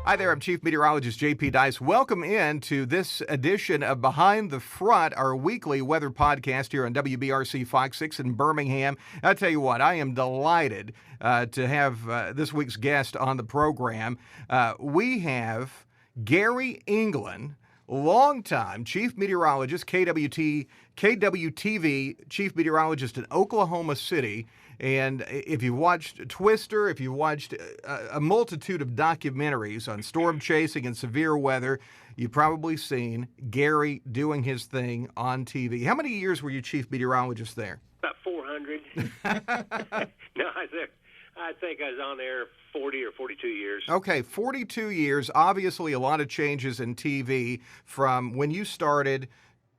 Hi there, I'm Chief Meteorologist J.P. Dice. Welcome in to this edition of Behind the Front, our weekly weather podcast here on WBRC Fox 6 in Birmingham. I tell you what, I am delighted to have this week's guest on the program. We have Gary England, longtime Chief Meteorologist, KWTV Chief Meteorologist in Oklahoma City. And if you watched Twister, if you watched a multitude of documentaries on storm chasing and severe weather, you've probably seen Gary doing his thing on TV. How many years were you chief meteorologist there? About 400. No, I think I was on there 40 or 42 years. Okay, 42 years. Obviously, a lot of changes in TV from when you started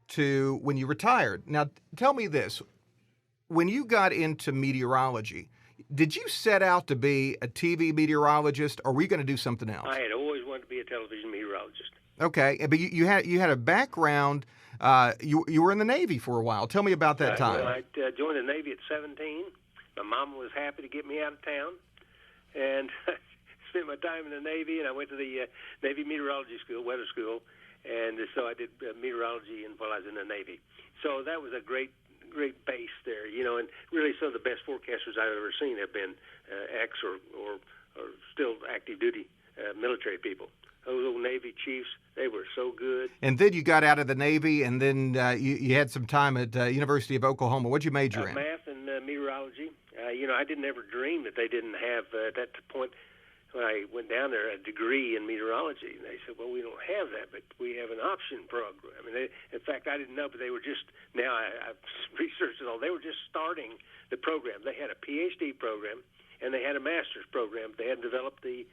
to when you retired. Now, tell me this. When you got into meteorology, did you set out to be a TV meteorologist, or were you going to do something else? I had always wanted to be a television meteorologist. Okay, but you had a background. You were in the Navy for a while. Tell me about that time. Well, I joined the Navy at 17. My mom was happy to get me out of town, and spent my time in the Navy. And I went to the Navy Meteorology School, weather school, and so I did meteorology while I was in the Navy. So that was a great base there, and really some of the best forecasters I've ever seen have been ex or still active duty military people. Those old Navy chiefs, they were so good. And then you got out of the Navy, and then you had some time at University of Oklahoma. What'd you major in? Math and meteorology. I didn't ever dream that they didn't have at that point when I went down there a degree in meteorology. And they said, well, we don't have that, but we have an option program. I mean, in fact, I didn't know, but they were just, now I've researched it all, they were just starting the program. They had a PhD program, and they had a master's program. They had developed the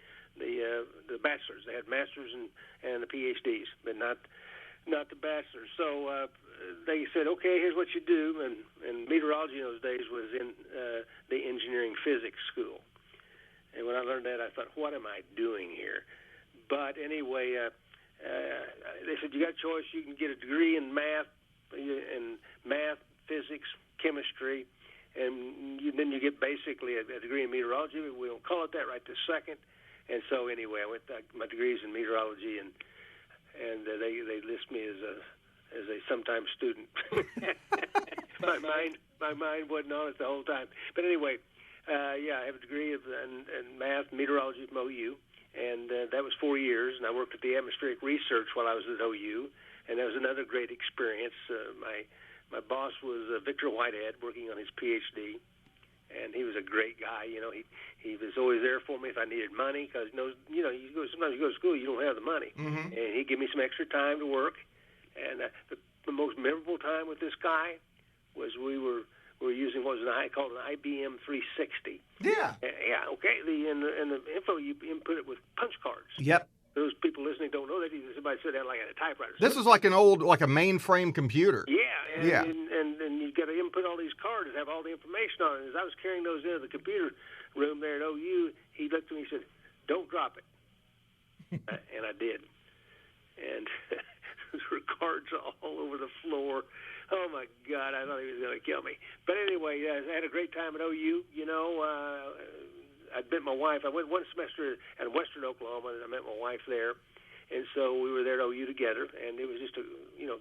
bachelor's. They had masters and the PhDs, but not the bachelor's. So they said, okay, here's what you do. And meteorology in those days was in the engineering physics school. And when I learned that, I thought, what am I doing here? But anyway, they said, you got a choice. You can get a degree in math, physics, chemistry, and then you get basically a degree in meteorology. We don't call it that right this second. And so anyway, I went my degrees in meteorology, and they list me as a sometime student. my mind wasn't on it the whole time. But anyway. I have a degree in math and meteorology from OU, and that was 4 years, and I worked at the atmospheric research while I was at OU, and that was another great experience. My boss was Victor Whitehead, working on his PhD, and he was a great guy. He was always there for me if I needed money, because sometimes you go to school, you don't have the money, and he'd give me some extra time to work. And the most memorable time with this guy was we were using what was called an IBM 360. Yeah. Yeah. Okay. In the info, you input it with punch cards. Yep. Those people listening don't know that. Somebody said that like at a typewriter. This is like a mainframe computer. Yeah. And you got to input all these cards and have all the information on it. As I was carrying those into the computer room there at OU, he looked at me and said, "Don't drop it." And I did. And there were cards all over the floor. Oh, my God, I thought he was going to kill me. But anyway, I had a great time at OU. I met my wife. I went one semester at Western Oklahoma, and I met my wife there. And so we were there at OU together, and it was just a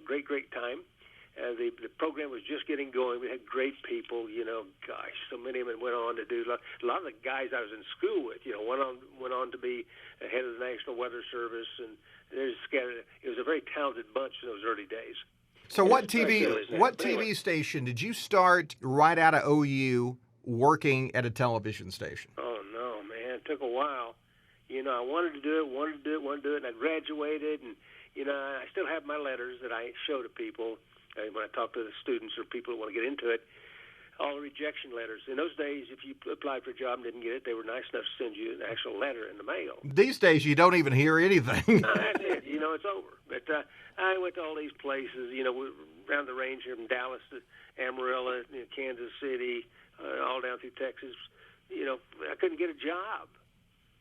great time. The program was just getting going. We had great people, gosh, so many of them went on to do a lot of the guys I was in school with, went on to be head of the National Weather Service, and there's scattered. It was a very talented bunch in those early days. So what TV station did you start right out of OU working at a television station? Oh, no, man. It took a while. I wanted to do it, and I graduated, and, I still have my letters that I show to people when I talk to the students or people who want to get into it, all the rejection letters. In those days, if you applied for a job and didn't get it, they were nice enough to send you an actual letter in the mail. These days, you don't even hear anything. That's it. It's over. But I went to all these places, around the range here from Dallas to Amarillo, Kansas City, all down through Texas. I couldn't get a job.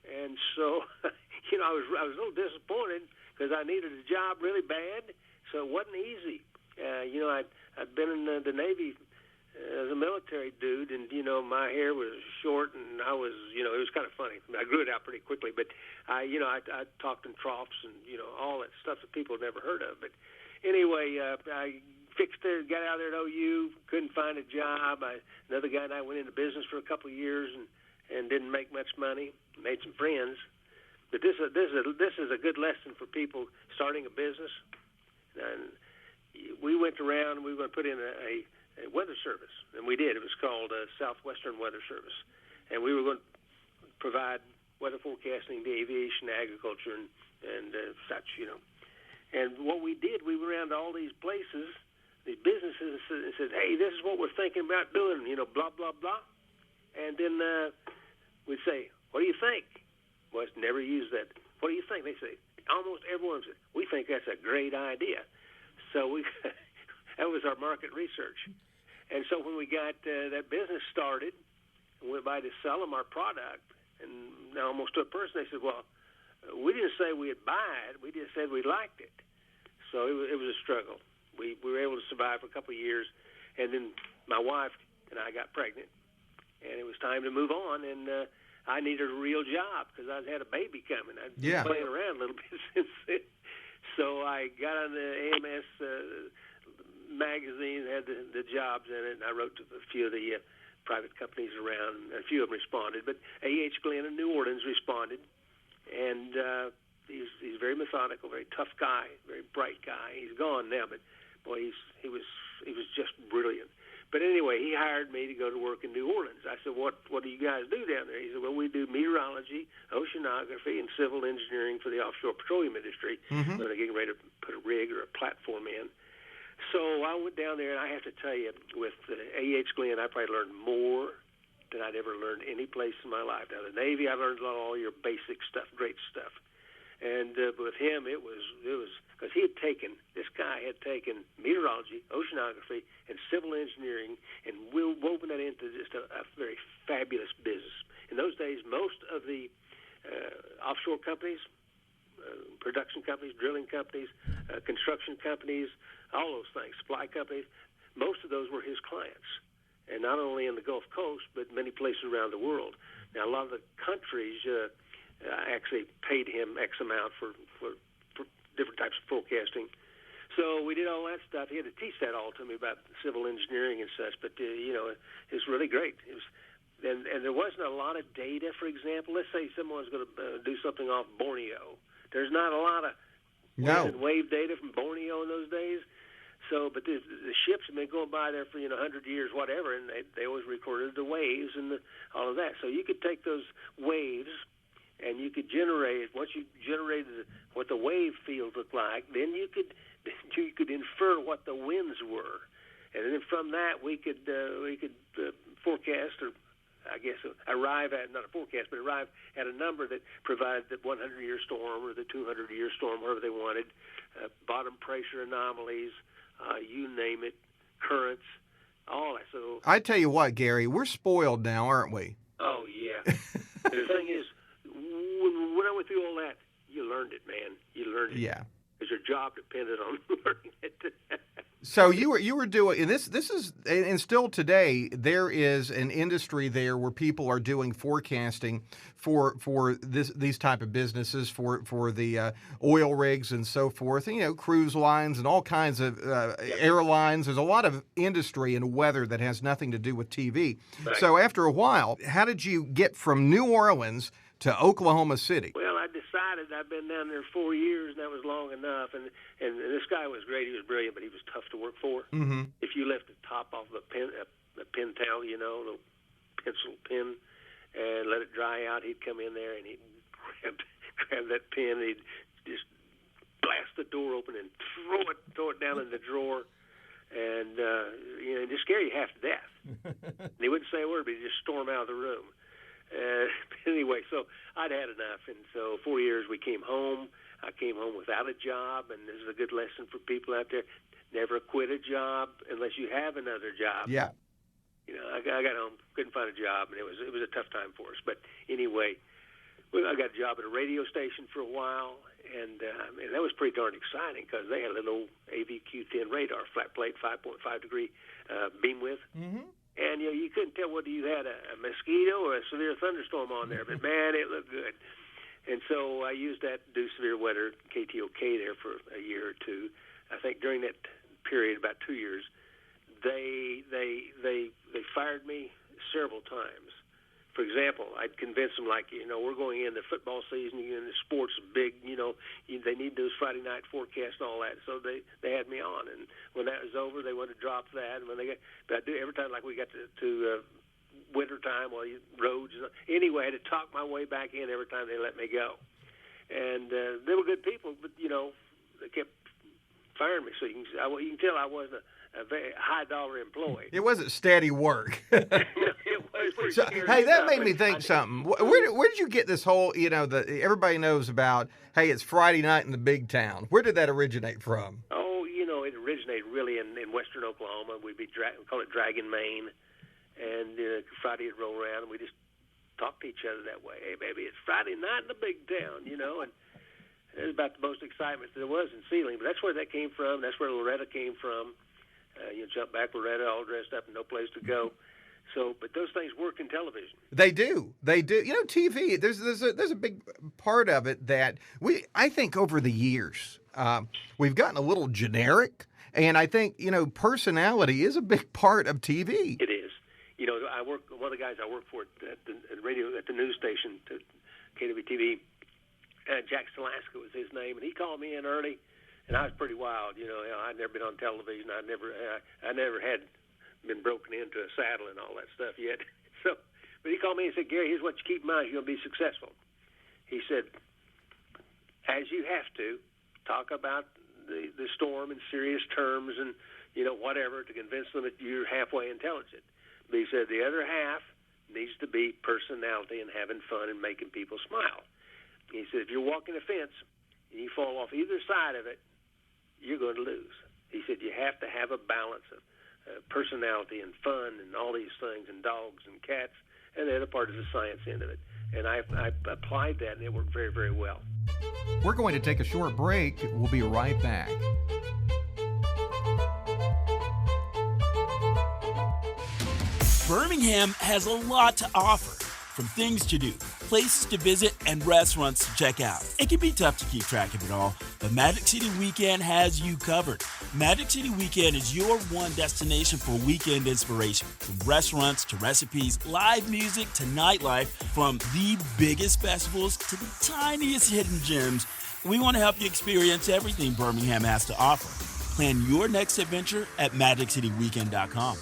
And so, I was a little disappointed because I needed a job really bad, so it wasn't easy. I'd been in the Navy as a military dude, and my hair was short, and I was, it was kind of funny. I grew it out pretty quickly, but I talked in troughs and all that stuff that people had never heard of. But anyway, I got out there at OU, couldn't find a job. Another guy and I went into business for a couple of years and didn't make much money. Made some friends, but this is a good lesson for people starting a business. And we went around. We were going to put in a weather service, and we did. It was called Southwestern Weather Service, and we were going to provide weather forecasting to aviation, agriculture, and such. And what we did, we went around to all these places, these businesses, and said, "Hey, this is what we're thinking about doing." Blah blah blah, and then we'd say, "What do you think?" Well, it's never used that. What do you think? They say, almost everyone said, "We think that's a great idea." So that was our market research. And so when we got that business started and went by to sell them our product, and almost to a person, they said, "Well, we didn't say we'd buy it. We just said we liked it." So it was a struggle. We were able to survive for a couple of years, and then my wife and I got pregnant, and it was time to move on, and I needed a real job because I had a baby coming. I'd been playing around a little bit since then. So I got on the AMS magazine, had the jobs in it, and I wrote to a few of the private companies around, and a few of them responded. But A.H. Glenn in New Orleans responded, and he's very methodical, very tough guy, very bright guy. He's gone now, but boy, he was just brilliant. But anyway, he hired me to go to work in New Orleans. I said, what do you guys do down there? He said, well, we do meteorology, oceanography, and civil engineering for the offshore petroleum industry. Mm-hmm. When they're getting ready to put a rig or a platform in. So I went down there, and I have to tell you, with A.H. Glenn, I probably learned more than I'd ever learned any place in my life. Now, the Navy, I learned all your basic stuff, great stuff. And with him, it was because this guy had taken meteorology, oceanography, and civil engineering and woven that into just a very fabulous business. In those days, most of the offshore companies, production companies, drilling companies, construction companies, all those things, supply companies, most of those were his clients. And not only in the Gulf Coast, but many places around the world. Now, a lot of the countries actually paid him X amount for different types of forecasting. So we did all that stuff. He had to teach that all to me about civil engineering and such. But it's really great. And there wasn't a lot of data. For example, let's say someone's going to do something off Borneo. There's not a lot of wind and wave data from Borneo in those days. So, but the ships have been going by there for 100 years, whatever, and they always recorded the waves and all of that. So you could take those waves and you could generate, once you generated what the wave field looked like, then you could infer what the winds were, and then from that we could forecast, or I guess arrive at, not a forecast, but arrive at a number that provided the 100-year storm or the 200-year storm, whatever they wanted, bottom pressure anomalies, you name it, currents, all that. So I tell you what, Gary, we're spoiled now, aren't we? Oh yeah. The thing is, when I went through all that, you learned it, man. You learned it. Yeah. Because your job depended on learning it. So you were doing, and this is, and still today there is an industry there where people are doing forecasting for these type of businesses, for the oil rigs and so forth, and, cruise lines and all kinds of airlines. There's a lot of industry and weather that has nothing to do with TV. Right. So after a while, how did you get from New Orleans to Oklahoma City? Well, I decided I'd been down there 4 years, and that was long enough. And this guy was great. He was brilliant, but he was tough to work for. Mm-hmm. If you left the top off the pen towel, the pencil pen, and let it dry out, he'd come in there and he'd grab that pen, and he'd just blast the door open and throw it down in the drawer, and just scare you half to death. And he wouldn't say a word, but he'd just storm out of the room. Anyway, so I'd had enough, and so 4 years we came home. I came home without a job, and this is a good lesson for people out there. Never quit a job unless you have another job. Yeah. I got home, couldn't find a job, and it was a tough time for us. But anyway, I got a job at a radio station for a while, And that was pretty darn exciting because they had a little AVQ-10 radar, flat plate, 5.5 degree beam width. Mm-hmm. And you couldn't tell whether you had a mosquito or a severe thunderstorm on there, but man, it looked good. And so I used that to do severe weather KTOK there for a year or two. I think during that period, about 2 years, they fired me several times. For example, I'd convince them, like, we're going into football season, and the sports is big, they need those Friday night forecasts and all that. So they had me on, and when that was over, they wanted to drop that. And when but I do every time, like we got to winter time, roads. Anyway, I had to talk my way back in every time they let me go. And they were good people, but they kept firing me. So you can tell I wasn't a very high-dollar employee. It wasn't steady work. It was pretty scary hey, that stuff, made me but think something. Where did you get this whole, everybody knows about, hey, it's Friday night in the big town. Where did that originate from? Oh, it originated really in western Oklahoma. We call it Dragon, Maine. And Friday would roll around, and we just talk to each other that way. Hey, baby, it's Friday night in the big town, and it was about the most excitement there was in Sealing. But that's where that came from. That's where Loretta came from. Jump back Loretta, all dressed up and no place to go. So, but those things work in television. They do. TV. There's a big part of it that I think over the years we've gotten a little generic, and I think personality is a big part of TV. It is. One of the guys I work for at the news station, KWTV, Jack Salaska was his name, and he called me in early, and I was pretty wild. I'd never been on television. I never had been broken into a saddle and all that stuff yet. So, but he called me and said, Gary, here's what you keep in mind. You're going to be successful. He said, as you have to, talk about the storm in serious terms and, whatever, to convince them that you're halfway intelligent. But he said the other half needs to be personality and having fun and making people smile. He said if you're walking a fence and you fall off either side of it, you're going to lose. He said you have to have a balance of personality and fun and all these things, and dogs and cats, and the other part is the science end of it. And I applied that, and it worked very, very well. We're going to take a short break. We'll be right back. Birmingham has a lot to offer, from things to do, places to visit, and restaurants to check out. It can be tough to keep track of it all, but Magic City Weekend has you covered. Magic City Weekend is your one destination for weekend inspiration. From restaurants to recipes, live music to nightlife, from the biggest festivals to the tiniest hidden gems, we want to help you experience everything Birmingham has to offer. Plan your next adventure at MagicCityWeekend.com.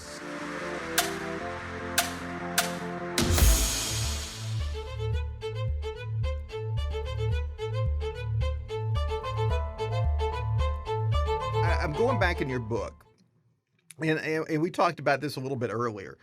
I'm going back in your book, and we talked about this a little bit earlier,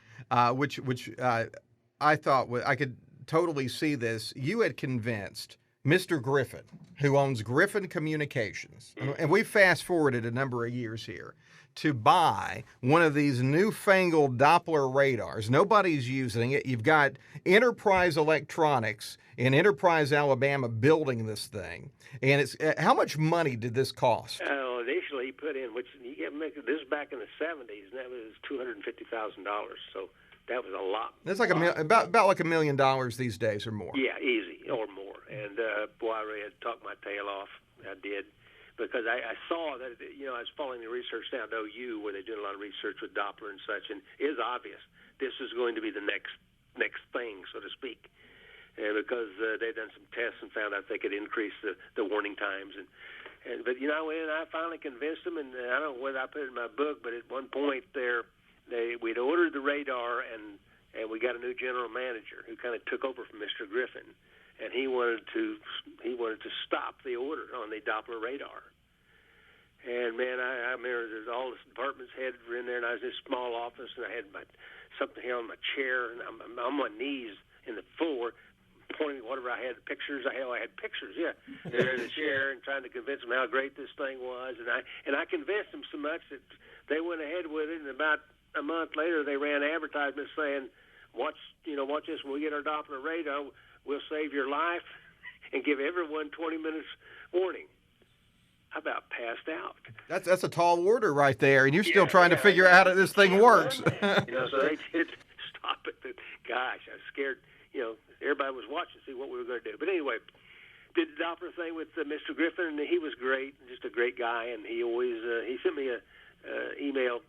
which I thought I could totally see this. You had convinced Mr. Griffin, who owns Griffin Communications, and we fast forwarded a number of years here, to buy one of these newfangled Doppler radars. Nobody's using it. You've got Enterprise Electronics in Enterprise, Alabama, building this thing. And it's how much money did this cost? Initially, he put in, which this was back in the 70s, and that was $250,000. So that was a lot. That's like about like $1 million these days, or more. Yeah, easy, or more. And boy, I really had to talk my tail off. I did, because I saw that I was following the research down at OU, where they're doing a lot of research with Doppler and such, and it is obvious this is going to be the next thing, so to speak. Because they'd done some tests and found out they could increase the warning times. But when I finally convinced them, and I don't know whether I put it in my book, but at one point we'd ordered the radar, and we got a new general manager who kind of took over from Mr. Griffin, and he wanted to stop the order on the Doppler radar. And man, I remember there's all the departments heads were in there, and I was in this small office, and I had something here on my chair, and I'm on my knees in the floor, pointing whatever I had, pictures. I had pictures, yeah. There in the chair, and trying to convince them how great this thing was, and I convinced them so much that they went ahead with it. And about a month later, they ran advertisements saying, "Watch this. When we get our Doppler radar, we'll save your life and give everyone 20 minutes warning. I about passed out. That's a tall order right there, and you're still trying to figure out how this thing works. So they did stop it. But gosh, I was scared. Everybody was watching to see what we were going to do. But anyway, did the Doppler thing with Mr. Griffin, and he was great, just a great guy. And he always he sent me a email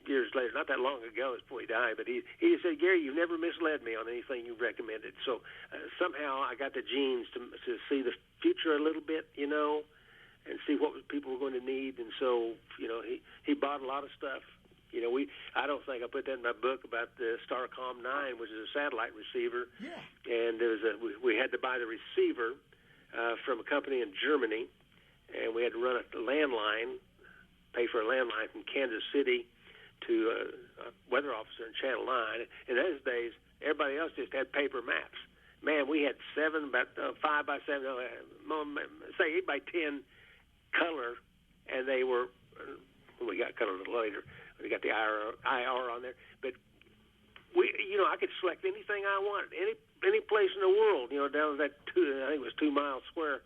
years later, not that long ago, before he died. But he said, Gary, you've never misled me on anything you've recommended. So somehow I got the genes to see the future a little bit, and see what people were going to need. And so, he bought a lot of stuff. I don't think I put that in my book about the Starcom 9, which is a satellite receiver. Yeah. And we had to buy the receiver from a company in Germany, and we had to run a landline, pay for a landline from Kansas City to a weather officer in Channel 9. In those days, everybody else just had paper maps. Man, we had 5 by 7, say 8 by 10 color, and they were, we got color a little later, we got the IR on there, but I could select anything I wanted, any place in the world, down that I think it was 2 miles square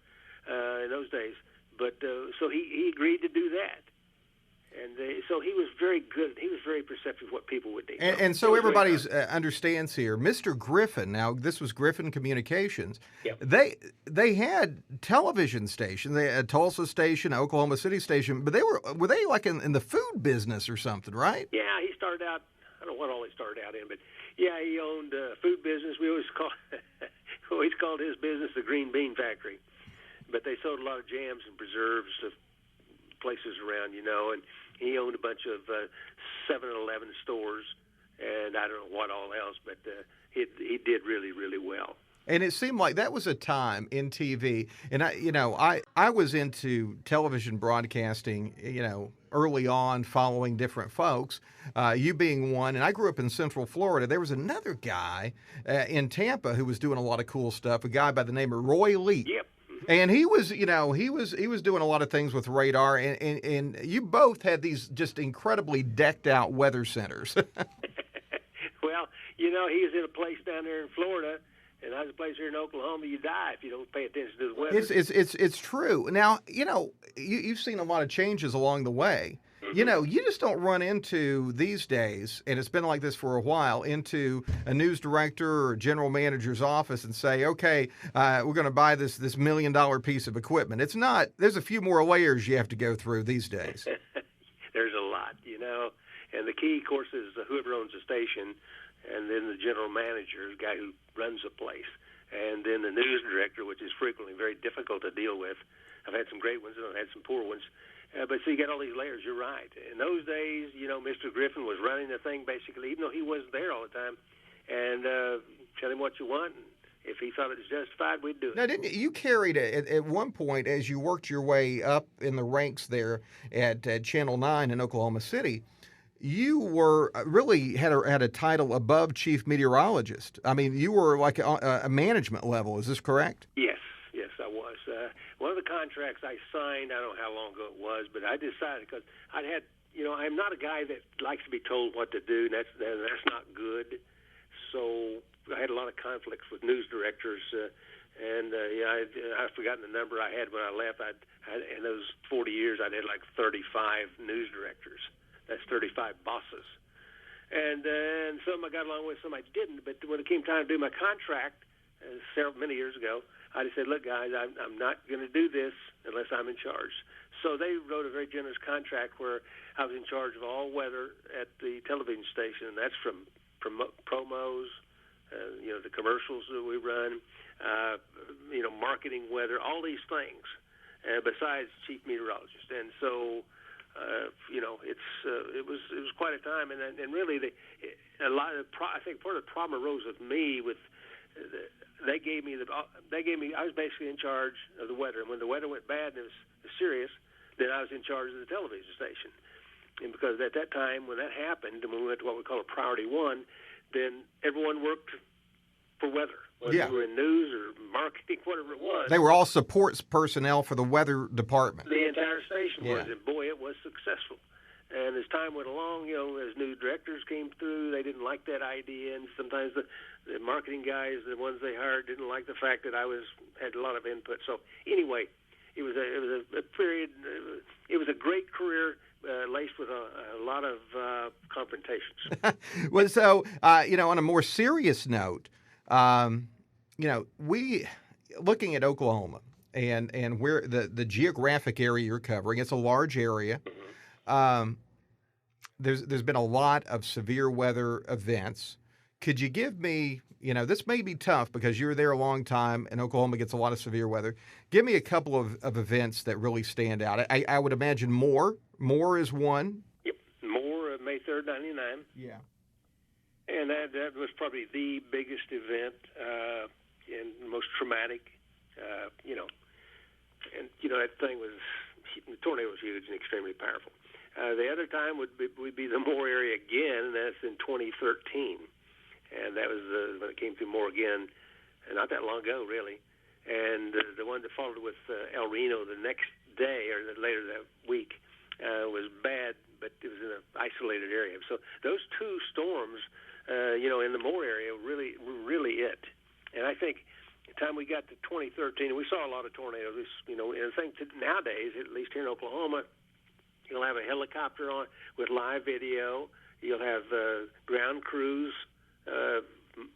in those days. But so he agreed to do that. And so he was very good. He was very perceptive of what people would need. And so everybody understands here, Mr. Griffin, now this was Griffin Communications, yep. They had television stations. They had a Tulsa station, Oklahoma City station, but were they like in the food business or something, right? Yeah, he started out, I don't know what all he started out in, but yeah, he owned a food business. We always called his business the Green Bean Factory. But they sold a lot of jams and preserves to places around, and he owned a bunch of 7-Eleven stores, and I don't know what all else, but he did really, really well. And it seemed like that was a time in TV, and I was into television broadcasting, early on, following different folks, you being one, and I grew up in Central Florida. There was another guy in Tampa who was doing a lot of cool stuff, a guy by the name of Roy Lee. Yep. And he was doing a lot of things with radar, and you both had these just incredibly decked out weather centers. Well, he was in a place down there in Florida, and I was a place here in Oklahoma. You die if you don't pay attention to the weather. It's true. Now, you've seen a lot of changes along the way. You just don't run into these days, and it's been like this for a while, into a news director or general manager's office and say, okay, we're going to buy this $1 million piece of equipment. It's not. There's a few more layers you have to go through these days. There's a lot, and the key, of course, is whoever owns the station, and then the general manager, the guy who runs the place, and then the news director, which is frequently very difficult to deal with. I've had some great ones, and I've had some poor ones. But so you got all these layers. You're right. In those days, Mr. Griffin was running the thing basically, even though he wasn't there all the time. And tell him what you want. And if he thought it was justified, we'd do it. Now, didn't you carried at one point as you worked your way up in the ranks there at Channel 9 in Oklahoma City? You were really had a title above chief meteorologist. I mean, you were like a management level. Is this correct? Yes, I was. One of the contracts I signed, I don't know how long ago it was, but I decided because I had, I'm not a guy that likes to be told what to do. That's not good. So I had a lot of conflicts with news directors, and I've forgotten the number I had when I left. In those 40 years, I had like 35 news directors. That's 35 bosses. And some I got along with, some I didn't. But when it came time to do my contract, many years ago, I just said, look, guys, I'm not going to do this unless I'm in charge. So they wrote a very generous contract where I was in charge of all weather at the television station, and that's from promos, the commercials that we run, marketing weather, all these things, besides chief meteorologist. And so, it was quite a time, and really I think part of the problem arose with me with. They gave me. I was basically in charge of the weather, and when the weather went bad and it was serious, then I was in charge of the television station. And because at that time, when that happened, and when we went to what we call a priority one, then everyone worked for weather, whether you were in news or marketing, whatever it was. They were all support personnel for the weather department. The entire station was, and boy, it was successful. And as time went along, as new directors came through, they didn't like that idea, and sometimes the marketing guys, the ones they hired, didn't like the fact that I had a lot of input. So anyway, it was a period. It was a great career, laced with a lot of confrontations. Well, so on a more serious note, we looking at Oklahoma and where the geographic area you're covering, it's a large area. There's been a lot of severe weather events. Could you give me, this may be tough because you were there a long time and Oklahoma gets a lot of severe weather. Give me a couple of events that really stand out. I would imagine Moore is one. Yep, Moore, May 3rd, 99. Yeah. And that was probably the biggest event and most traumatic, And, that thing the tornado was huge and extremely powerful. The other time would be the Moore area again, and that's in 2013. And that was when it came through Moore again, not that long ago, really. And the one that followed with El Reno the next day or later that week was bad, but it was in an isolated area. So those two storms, in the Moore area, really it. And I think the time we got to 2013, we saw a lot of tornadoes. And I think nowadays, at least here in Oklahoma, you'll have a helicopter on with live video. You'll have ground crews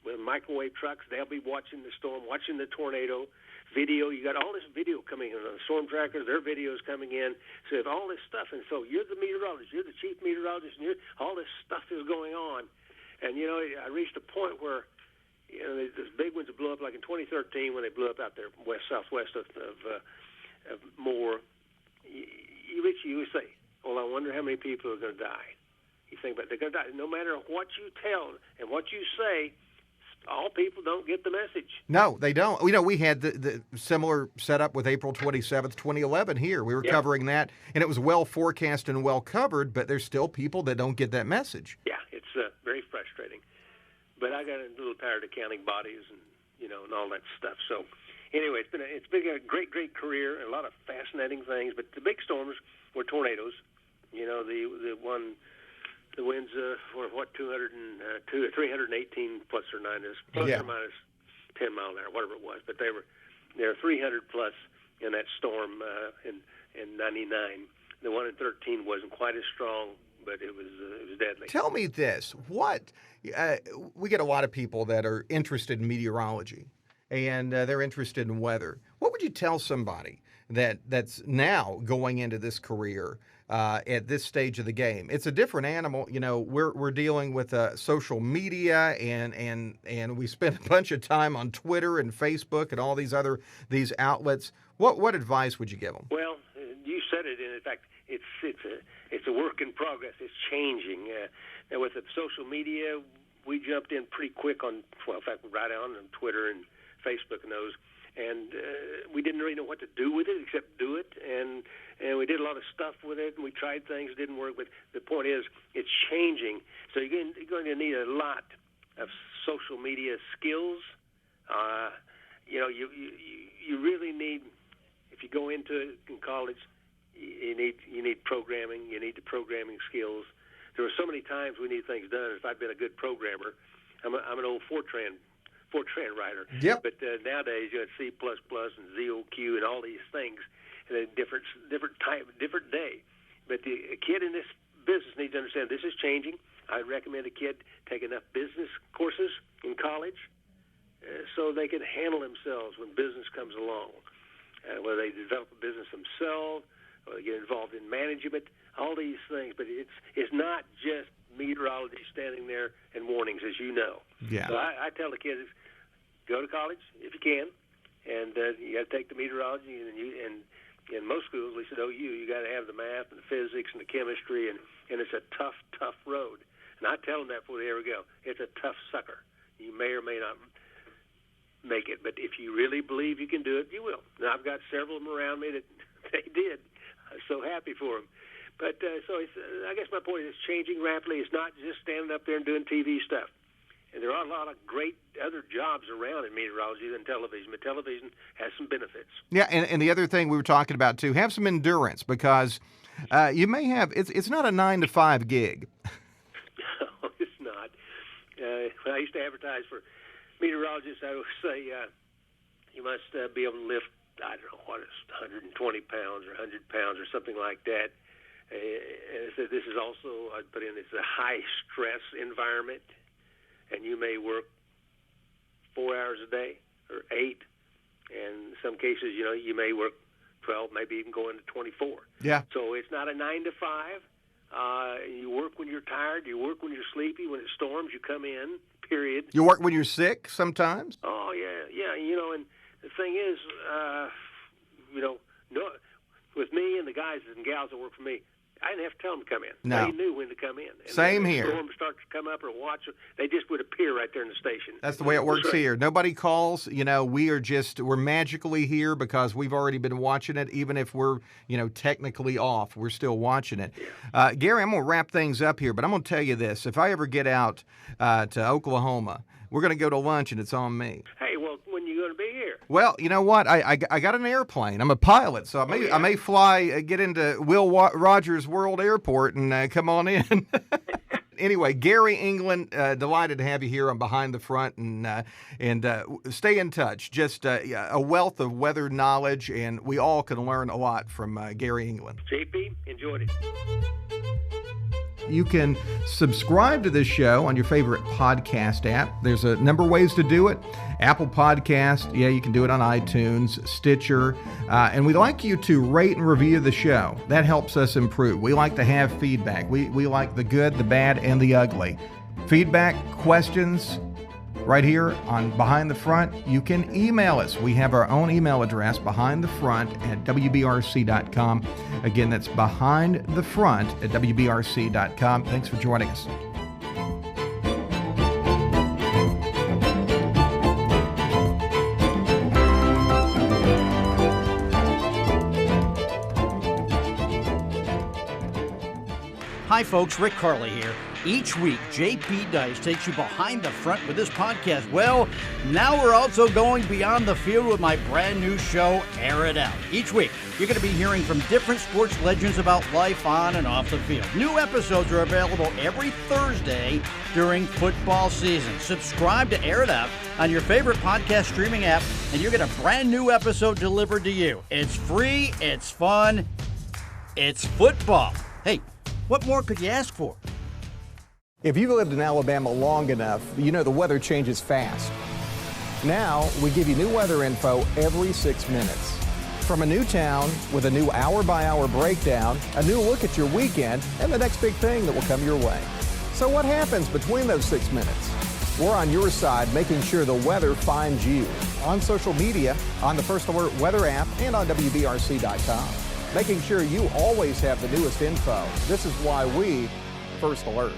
with microwave trucks. They'll be watching the storm, watching the tornado. Video, you got all this video coming in on the storm trackers, their videos coming in. So you have all this stuff, and so you're the meteorologist, you're the chief meteorologist, and all this stuff is going on. And, I reached a point where, these big ones that blew up, like in 2013 when they blew up out there southwest of Moore. You say, well, I wonder how many people are going to die. You think about it, they're going to die. No matter what you tell and what you say, all people don't get the message. No, they don't. We had the similar setup with April 27th, 2011 here. We were covering that, and it was well forecast and well covered, but there's still people that don't get that message. Yeah, it's very frustrating. But I got a little tired of counting bodies and, and all that stuff. So anyway, it's been a great, great career and a lot of fascinating things. But the big storms were tornadoes. The winds were 318 plus or minus, or minus 10 mile an hour, whatever it was. But they were 300 plus in that storm in '99. The one in 13 wasn't quite as strong, but it was deadly. Tell me this: we get a lot of people that are interested in meteorology, and they're interested in weather. What would you tell somebody that's now going into this career? At this stage of the game, it's a different animal. We're dealing with social media, and we spend a bunch of time on Twitter and Facebook and all these outlets. What advice would you give them? Well, you said it. And in fact, it's a work in progress. It's changing. And with the social media, we jumped in pretty quick in fact, right on Twitter and Facebook and those. And we didn't really know what to do with it except do it. And we did a lot of stuff with it, and we tried things, didn't work. But the point is, it's changing. So you're going to need a lot of social media skills. You really need, if you go into it in college, you need programming. You need the programming skills. There were so many times we need things done. If I'd been a good programmer, I'm an old Fortran writer. Yep. But nowadays, C++ and ZOQ and all these things, and a different time, different day. But a kid in this business needs to understand this is changing. I'd recommend a kid take enough business courses in college so they can handle themselves when business comes along. Whether they develop a business themselves or they get involved in management, all these things. But it's not just meteorology standing there and warnings, as you know. Yeah. So I tell the kids, go to college if you can, and you got to take the meteorology. And in most schools, at least at OU, you got to have the math and the physics and the chemistry, and it's a tough road. And I tell them that before they ever go. It's a tough sucker. You may or may not make it, but if you really believe you can do it, you will. Now, I've got several of them around me that they did. I'm so happy for them. But so I guess my point is it's changing rapidly. It's not just standing up there and doing TV stuff. And there are a lot of great other jobs around in meteorology than television, but television has some benefits. Yeah, and the other thing we were talking about, too, have some endurance because You may have, it's not a 9 to 5 gig. No, it's not. When I used to advertise for meteorologists, I would say you must be able to lift, I don't know, what is 120 pounds or 100 pounds or something like that. And so this is also, I'd put in, it's a high-stress environment, and you may work 4 hours a day or 8. And in some cases, you may work 12, maybe even go into 24. Yeah. So it's not a 9 to 5. You work when you're tired. You work when you're sleepy. When it storms, you come in, period. You work when you're sick sometimes? Oh, yeah. And the thing is, no, with me and the guys and gals that work for me, I didn't have to tell them to come in. No. They knew when to come in. And Same when here. the storm starts to come up or watch, they just would appear right there in the station. That's the way it works That's right. here. Nobody calls. We're magically here because we've already been watching it. Even if we're, technically off, we're still watching it. Gary, I'm going to wrap things up here, but I'm going to tell you this. If I ever get out to Oklahoma, we're going to go to lunch, and it's on me. Hey, well, when you going to be here? Well, you know what? I got an airplane. I'm a pilot, so I may fly, get into Will Rogers World Airport and come on in. Anyway, Gary England, delighted to have you here on Behind the Front, and stay in touch. Just a wealth of weather knowledge, and we all can learn a lot from Gary England. JP, enjoyed it. You can subscribe to this show on your favorite podcast app. There's a number of ways to do it. Apple Podcast, you can do it on iTunes, Stitcher, and we'd like you to rate and review the show. That helps us improve. We like to have feedback. We like the good, the bad, and the ugly. Feedback, questions, right here on Behind the Front, you can email us. We have our own email address, behindthefront@wbrc.com. Again, that's behindthefront@wbrc.com. Thanks for joining us. Hi, folks. Rick Carly here. Each week, JP Dice takes you behind the front with this podcast. Well, now we're also going beyond the field with my brand new show, Air It Out. Each week, you're going to be hearing from different sports legends about life on and off the field. New episodes are available every Thursday during football season. Subscribe to Air It Out on your favorite podcast streaming app, and you get a brand new episode delivered to you. It's free, it's fun, it's football. Hey, what more could you ask for? If you've lived in Alabama long enough, you know the weather changes fast. Now, we give you new weather info every 6 minutes. From a new town with a new hour-by-hour breakdown, a new look at your weekend, and the next big thing that will come your way. So what happens between those 6 minutes? We're on your side, making sure the weather finds you. On social media, on the First Alert weather app, and on WBRC.com. Making sure you always have the newest info. This is why we First Alert.